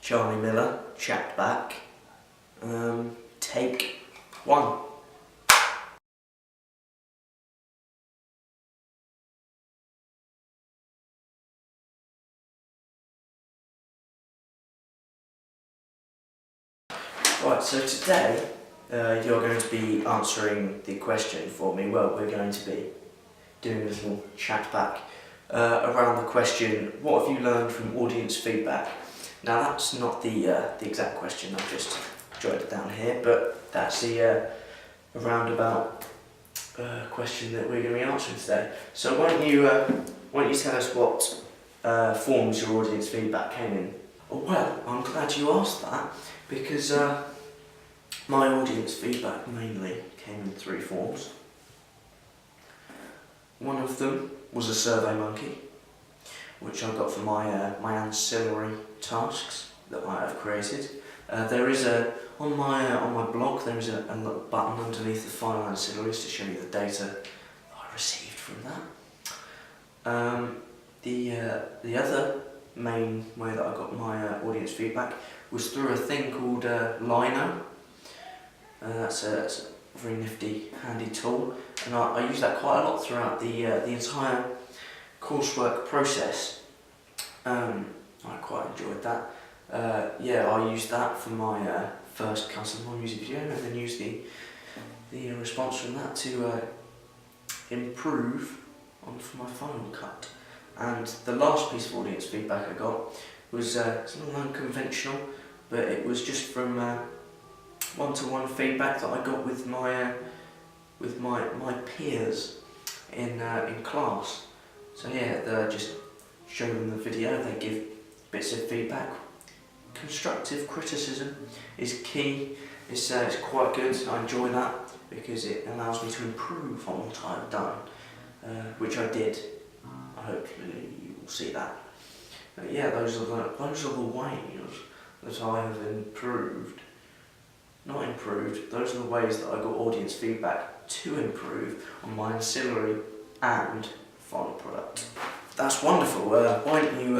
Charlie Miller, Chatback, take 1. Right, so today you're going to be answering the question for me. Well, we're going to be doing a little chat back around the question, what have you learned from audience feedback? Now that's not the exact question, I've just jotted it down here, but that's the roundabout question that we're going to be answering today. So why don't you tell us what forms your audience feedback came in? Oh, well, I'm glad you asked that, because my audience feedback mainly came in 3 forms. One of them was a survey monkey, which I got for my ancillary tasks that I have created. There is on my blog there is a little button underneath the final ancillaries to show you the data I received from that. The other main way that I got my audience feedback was through a thing called Lino. That's a very nifty, handy tool, and I use that quite a lot throughout the entire coursework process. I quite enjoyed that. I used that for my first custom music video, and then used the response from that to improve for my final cut. And the last piece of audience feedback I got was it's a little unconventional, but it was just from one-to-one feedback that I got with my peers in class. So yeah, just show them the video, they give bits of feedback. Constructive criticism is key. It's quite good. I enjoy that because it allows me to improve on what I've done, which I did. Hopefully you will see that. But yeah, those are the ways that I have improved. Not improved, those are the ways that I got audience feedback to improve on my ancillary and final product. That's wonderful. Why don't you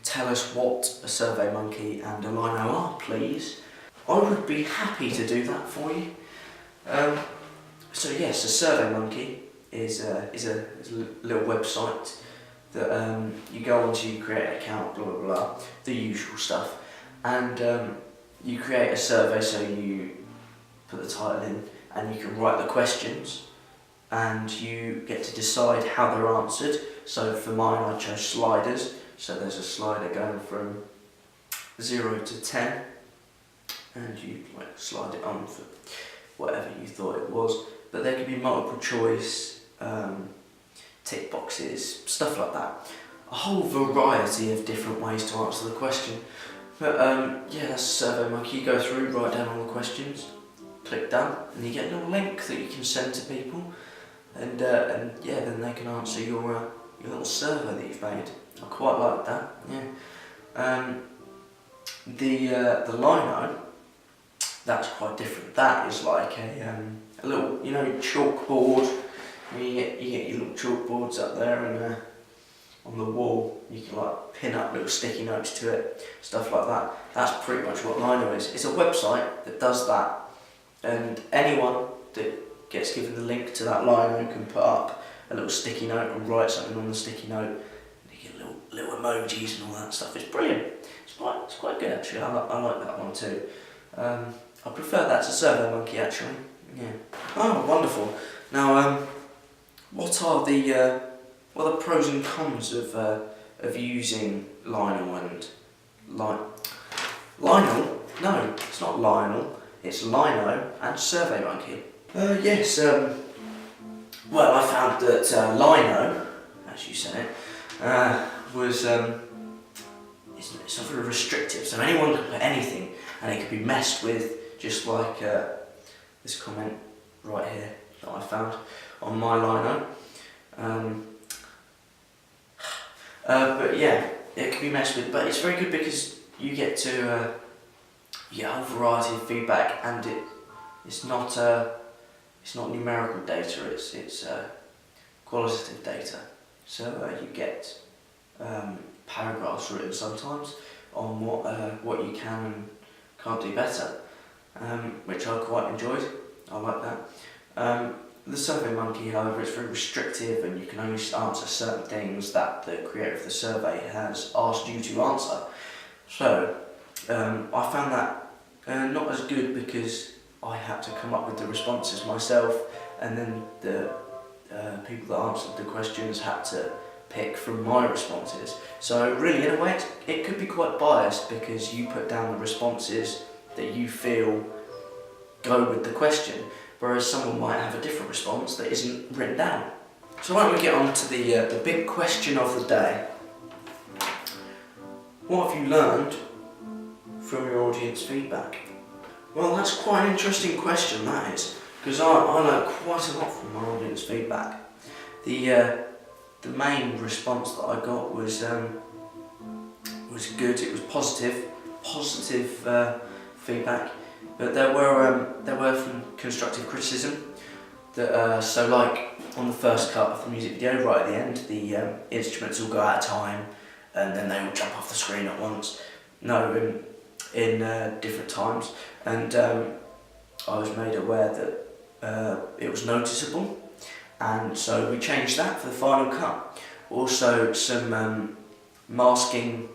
tell us what a survey monkey and a lino are, please? I would be happy to do that for you. So yes, a survey monkey is a little website that you go onto, you create an account, blah blah blah, the usual stuff, and you create a survey, so you put the title in and you can write the questions and you get to decide how they're answered. So for mine I chose sliders, so there's a slider going from 0 to 10 and you slide it on for whatever you thought it was, but there could be multiple choice, tick boxes, stuff like that. A whole variety of different ways to answer the question. But yeah, that's a survey monkey. You go through, write down all the questions, click done, and you get a little link that you can send to people, and yeah, then they can answer your little survey that you've made. I quite like that. Yeah. The lino, that's quite different. That is like a little, chalkboard. You get your little chalkboards up there, and on the wall you can pin up little sticky notes to it, stuff like that. That's pretty much what Lino is. It's a website that does that, and anyone that gets given the link to that Lino can put up a little sticky note and write something on the sticky note, and you get little emojis and all that stuff. It's brilliant. It's quite good actually. I like that one too. I prefer that to Survey Monkey actually. Yeah. Oh, wonderful. Now, what are the pros and cons of using Lionel and Lionel? No, it's not Lionel. It's Lino and Survey Monkey. Yes. Well, I found that Lino, as you said it, was it's not very restrictive. So anyone can put anything, and it could be messed with, just like this comment right here that I found on my Lino. But yeah, it can be messed with, but it's very good because you get to you get a whole variety of feedback, and it's not numerical data. It's qualitative data. So you get paragraphs written sometimes on what you can and can't do better, which I quite enjoyed. I like that. The SurveyMonkey, however, is very restrictive, and you can only answer certain things that the creator of the survey has asked you to answer. So I found that not as good, because I had to come up with the responses myself, and then the people that answered the questions had to pick from my responses. So really, in a way, it could be quite biased, because you put down the responses that you feel go with the question, whereas someone might have a different response that isn't written down. So why don't we get on to the big question of the day. What have you learned from your audience feedback? Well, that's quite an interesting question, that is, because I learned quite a lot from my audience feedback. The main response that I got was good. It was positive feedback, but there were some constructive criticism. That so like on the first cut of the music video, right at the end, the instruments all go out of time, and then they all jump off the screen at once. No, in different times, and I was made aware that it was noticeable, and so we changed that for the final cut. Also, some masking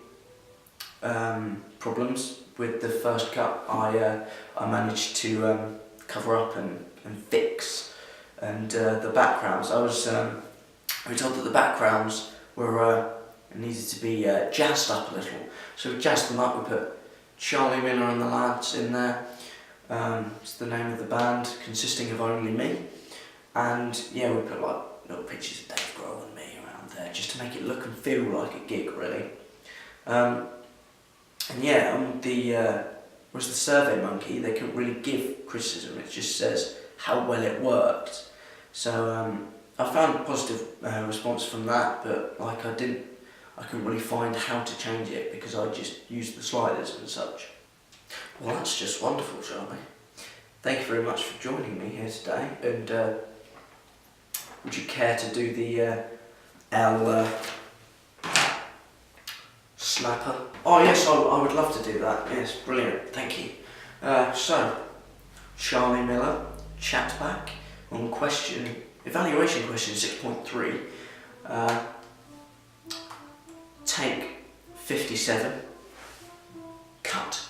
problems with the first cut. I managed to cover up and fix, and the backgrounds. I was told that the backgrounds were needed to be jazzed up a little, so we jazzed them up. We put Charlie Miller and the Lads in there. It's the name of the band, consisting of only me, and yeah, we put like little pictures of Dave Grohl and me around there, just to make it look and feel like a gig, really. And yeah, whereas the SurveyMonkey, they couldn't really give criticism. It just says how well it worked. So I found a positive response from that, but like I couldn't really find how to change it, because I just used the sliders and such. Well, that's just wonderful, Charlie. Thank you very much for joining me here today, and would you care to do the L slapper? Oh yes, I would love to do that. Yes, brilliant, thank you. So, Charlie Miller, Chatback, on evaluation question 6.3, take 57, cut.